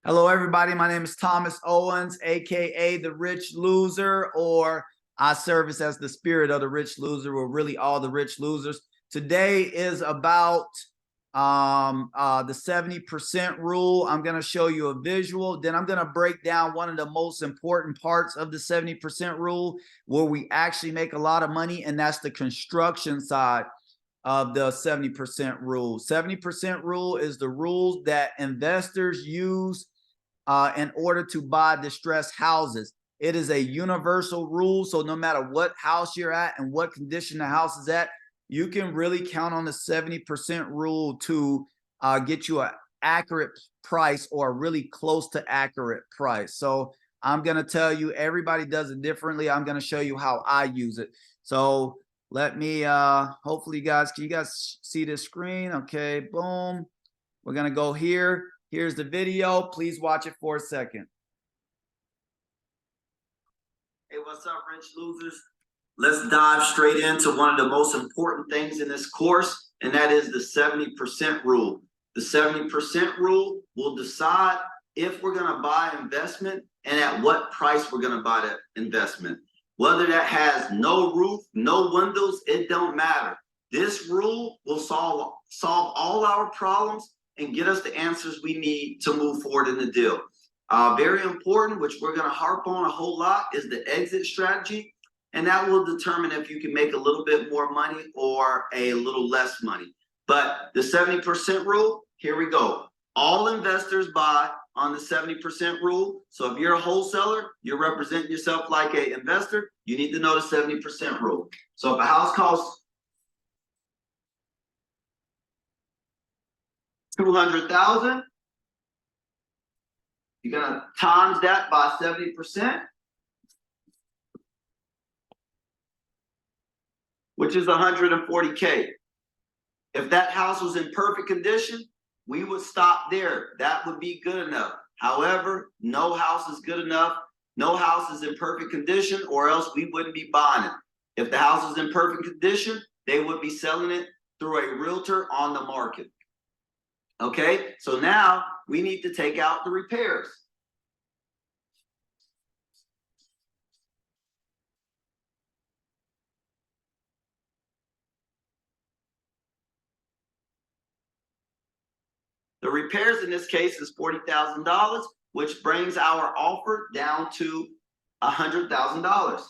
Hello, everybody. My name is Thomas Owens, aka the Rich Loser, or I service as the spirit of the rich loser. We're really all the rich losers. Today is about the 70% rule. I'm going to show you a visual. Then I'm going to break down one of the most important parts of the 70% rule where we actually make a lot of money, and that's the construction side of the 70% rule. 70% rule is the rule that investors use in order to buy distressed houses. It is a universal rule. So no matter what house you're at and what condition the house is at, you can really count on the 70% rule to get you an accurate price or a really close to accurate price. So I'm going to tell you, everybody does it differently. I'm going to show you how I use it. So let me, hopefully can you guys see this screen? Okay, boom. We're going to go here. Here's the video. Please watch it for a second. Hey, what's up, rich losers? Let's dive straight into one of the most important things in this course, and that is the 70% rule. The 70% rule will decide if we're going to buy investment and at what price we're going to buy that investment. Whether that has no roof, no windows, it don't matter. This rule will solve all our problems and get us the answers we need to move forward in the deal. Very important, which we're going to harp on a whole lot, is the exit strategy. And that will determine if you can make a little bit more money or a little less money. But the 70% rule, here we go. All investors buy on the 70% rule. So if you're a wholesaler, you're representing yourself like an investor, you need to know the 70% rule. So if a house costs $200,000, you're gonna times that by 70%, which is 140K. If that house was in perfect condition, we would stop there. That would be good enough. However, no house is good enough. No house is in perfect condition, or else we wouldn't be buying it. If the house is in perfect condition, they would be selling it through a realtor on the market. Okay, so now we need to take out the repairs. The repairs in this case is $40,000, which brings our offer down to $100,000.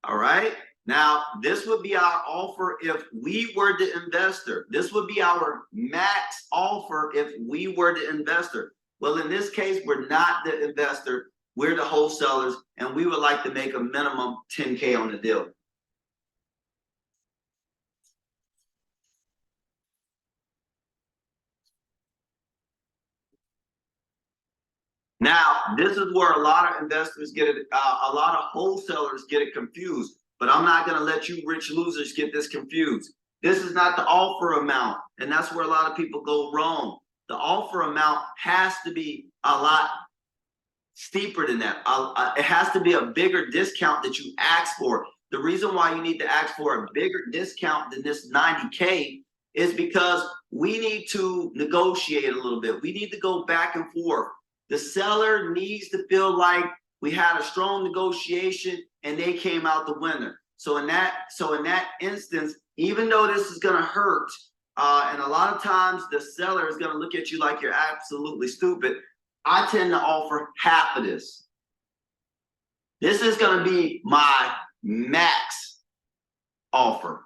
All right. Now, this would be our offer if we were the investor. This would be our max offer if we were the investor. Well, in this case, we're not the investor. We're the wholesalers, and we would like to make a minimum 10K on the deal. Now, this is where a lot of investors get it, a lot of wholesalers get it confused. But I'm not going to let you rich losers get this confused. This is not the offer amount, and that's where a lot of people go wrong. The offer amount has to be a lot steeper than that. It has to be a bigger discount that you ask for. The reason why you need to ask for a bigger discount than this 90K is because we need to negotiate a little bit. We need to go back and forth. The seller needs to feel like we had a strong negotiation and they came out the winner. So in that instance, even though this is going to hurt, and a lot of times the seller is going to look at you like you're absolutely stupid, I tend to offer half of this. This is going to be my max offer.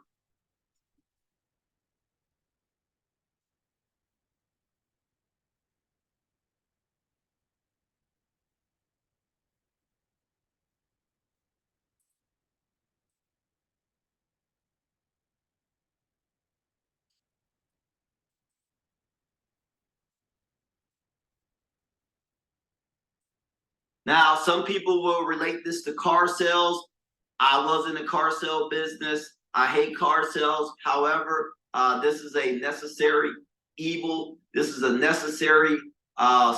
Now, some people will relate this to car sales. I was in the car sale business. I hate car sales. However, this is a necessary evil. This is a necessary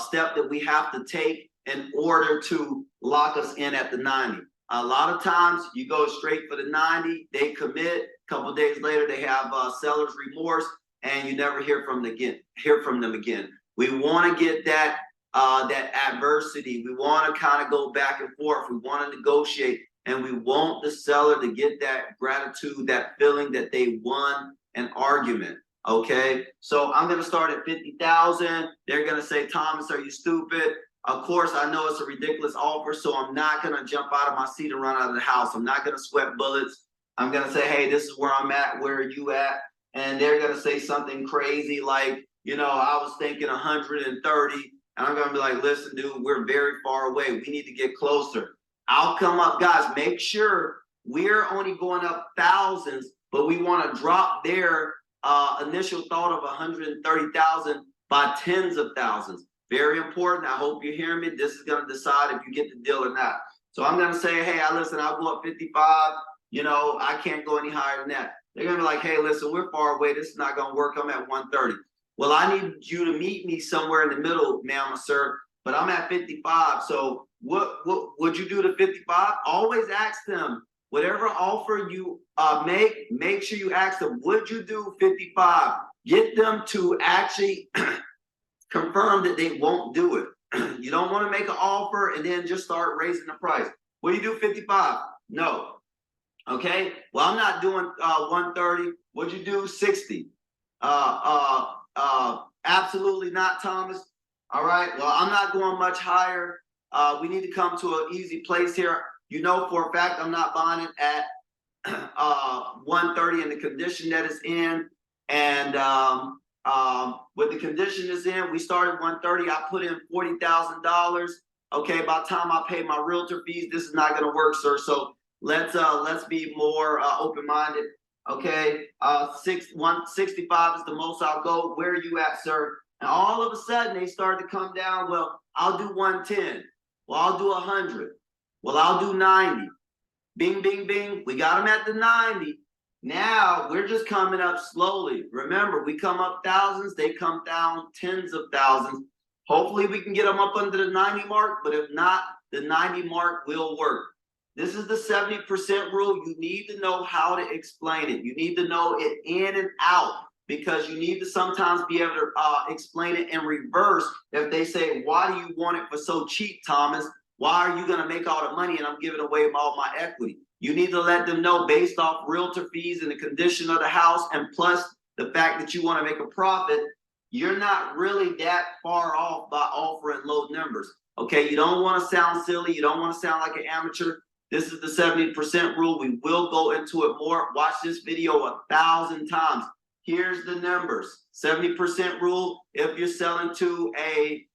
step that we have to take in order to lock us in at the 90. A lot of times you go straight for the 90, they commit, a couple of days later they have seller's remorse, and you never hear from them again. We want to get that adversity. We want to kind of go back and forth. We want to negotiate, and we want the seller to get that gratitude, that feeling that they won an argument. Okay, so I'm gonna start at 50,000. They're gonna say, Thomas, are you stupid? Of course, I know it's a ridiculous offer, so I'm not gonna jump out of my seat and run out of the house. I'm not gonna sweat bullets. I'm gonna say, hey, this is where I'm at. Where are you at? And they're gonna say something crazy like, you know, I was thinking 130, and I'm gonna be like, listen, dude, we're very far away. We need to get closer. I'll come up, guys. Make sure we're only going up thousands, but we want to drop their initial thought of 130,000 by tens of thousands. Very important. I hope you hear me. This is going to decide if you get the deal or not. So I'm going to say, hey, listen, I'll go up 55. You know, I can't go any higher than that. They're going to be like, hey, listen, we're far away. This is not going to work. I'm at 130. Well, I need you to meet me somewhere in the middle, ma'am or sir, but I'm at 55. So what would you do to 55? Always ask them, whatever offer you make sure you ask them, would you do 55? Get them to actually confirm that they won't do it. You don't want to make an offer and then just start raising the price. Will you do 55? No. Okay. Well, I'm not doing 130. Would you do 60? Absolutely not, Thomas. All right. Well, I'm not going much higher. We need to come to an easy place here. You know for a fact I'm not buying it at 130 in the condition that it's in. And with the condition it's in, we started 130. I put in $40,000. Okay, by the time I pay my realtor fees, this is not going to work, sir. So let's be more open-minded. Okay, 165 is the most I'll go. Where are you at, sir? And all of a sudden they start to come down. Well, I'll do 110. Well, I'll do 100. Well, I'll do 90. Bing, bing, bing. We got them at the 90. Now we're just coming up slowly. Remember, we come up thousands, they come down tens of thousands. Hopefully we can get them up under the 90 mark, but if not, the 90 mark will work. This is the 70% rule. You need to know how to explain it. You need to know it in and out, because you need to sometimes be able to explain it in reverse. If they say, why do you want it for so cheap, Thomas? Why are you going to make all the money and I'm giving away all my equity? You need to let them know, based off realtor fees and the condition of the house, and plus the fact that you want to make a profit, you're not really that far off by offering low numbers. Okay, you don't want to sound silly. You don't want to sound like an amateur. This is the 70% rule. We will go into it more. Watch this video 1,000 times. Here's the numbers. 70% rule if you're selling to a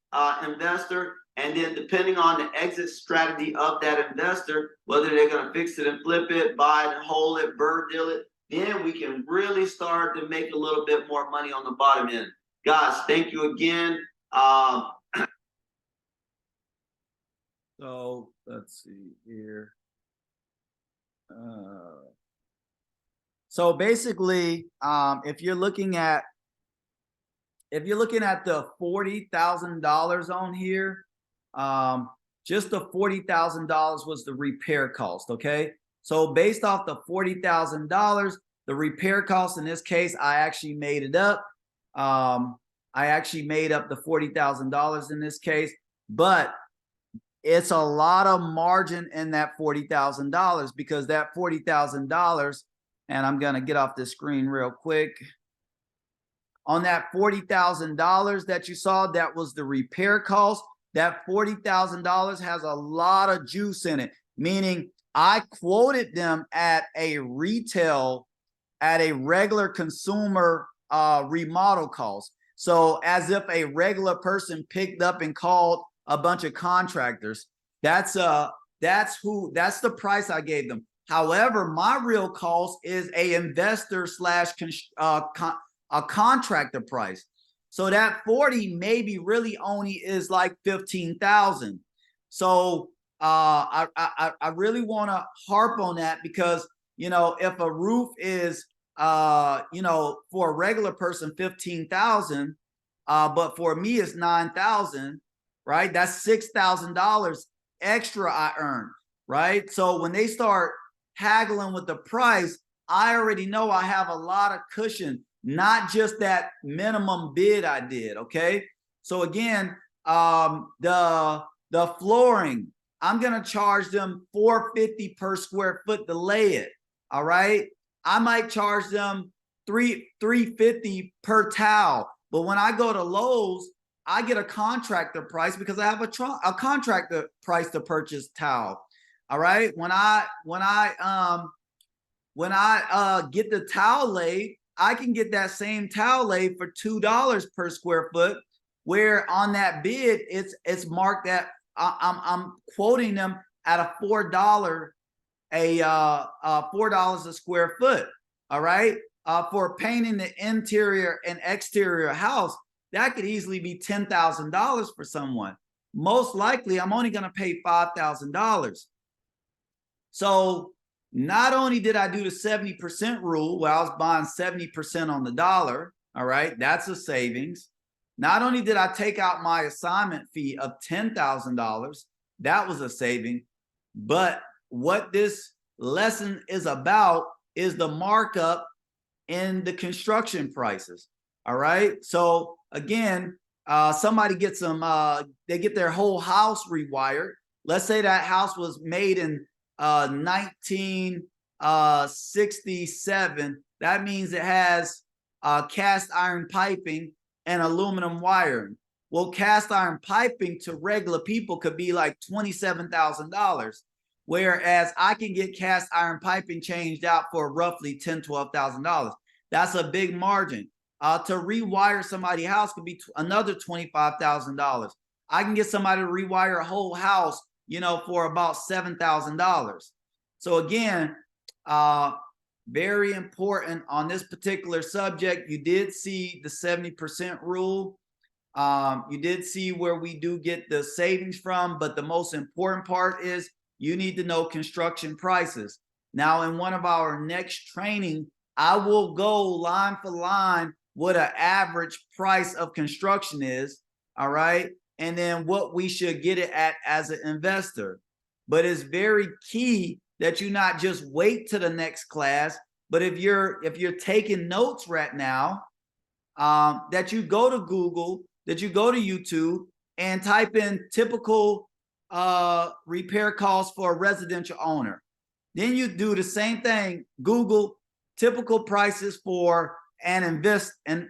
investor. And then depending on the exit strategy of that investor, whether they're going to fix it and flip it, buy it and hold it, bird deal it, then we can really start to make a little bit more money on the bottom end. Guys, thank you again. So let's see here. So basically, if you're looking at the $40,000 on here, just the $40,000 was the repair cost. Okay, so based off the $40,000, the repair cost in this case, I actually made it up. I actually made up the $40,000 in this case, but it's a lot of margin in that $40,000, because that $40,000, and I'm gonna get off this screen real quick. On that $40,000 that you saw, that was the repair cost. That $40,000 has a lot of juice in it, meaning I quoted them at a retail, at a regular consumer remodel cost. So as if a regular person picked up and called a bunch of contractors, that's the price I gave them. However, my real cost is a investor slash a contractor price. So that 40 maybe really only is like 15,000. So I really want to harp on that, because, you know, if a roof is, you know, for a regular person, 15,000, but for me it's 9,000, right? That's $6,000 extra I earned, right? So when they start haggling with the price, I already know I have a lot of cushion. not just that minimum bid I did. Okay. So again, the flooring, I'm gonna charge them $450 per square foot to lay it. All right. I might charge them $350 per towel. But when I go to Lowe's, I get a contractor price because I have a contractor price to purchase towel. All right. When I get the towel laid, I can get that same towel laid for $2 per square foot, where on that bid it's marked at I'm quoting them at a $4 $4 a square foot. All right. For painting the interior and exterior house, that could easily be $10,000 for someone. Most likely, I'm only going to pay $5,000. So not only did I do the 70% rule, where I was buying 70% on the dollar, all right, that's a savings. Not only did I take out my assignment fee of $10,000, that was a saving, but what this lesson is about is the markup in the construction prices. All right. So again, somebody gets them, they get their whole house rewired. Let's say that house was made in 1967. That means it has cast iron piping and aluminum wiring. Well, cast iron piping to regular people could be like $27,000. Whereas I can get cast iron piping changed out for roughly $10,000, $12,000. That's a big margin. To rewire somebody's house could be another $25,000. I can get somebody to rewire a whole house, you know, for about $7,000. So again, very important on this particular subject. You did see the 70% rule. You did see where we do get the savings from, but the most important part is you need to know construction prices. Now, in one of our next training, I will go line for line what an average price of construction is, all right? And then what we should get it at as an investor. But it's very key that you not just wait to the next class, but if you're taking notes right now, that you go to Google, that you go to YouTube and type in typical repair costs for a residential owner. Then you do the same thing, Google typical prices for an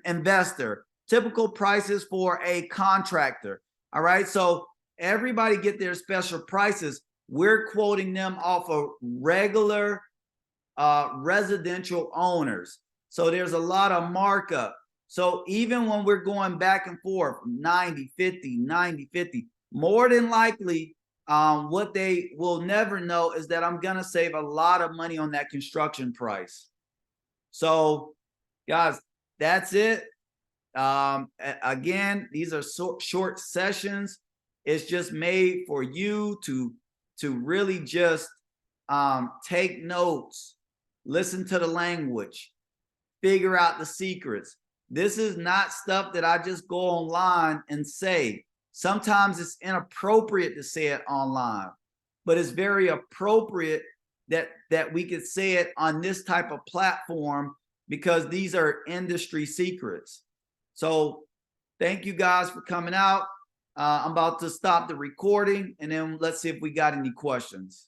investor, typical prices for a contractor. All right. So everybody get their special prices. We're quoting them off of regular residential owners. So there's a lot of markup. So even when we're going back and forth, 90, 50, 90, 50, more than likely, what they will never know is that I'm going to save a lot of money on that construction price. So guys, that's it. Again, these are short sessions. It's just made for you to really just take notes, listen to the language, figure out the secrets. This is not stuff that I just go online and say. Sometimes it's inappropriate to say it online, but it's very appropriate that we could say it on this type of platform because these are industry secrets. So thank you guys for coming out. I'm about to stop the recording and then let's see if we got any questions.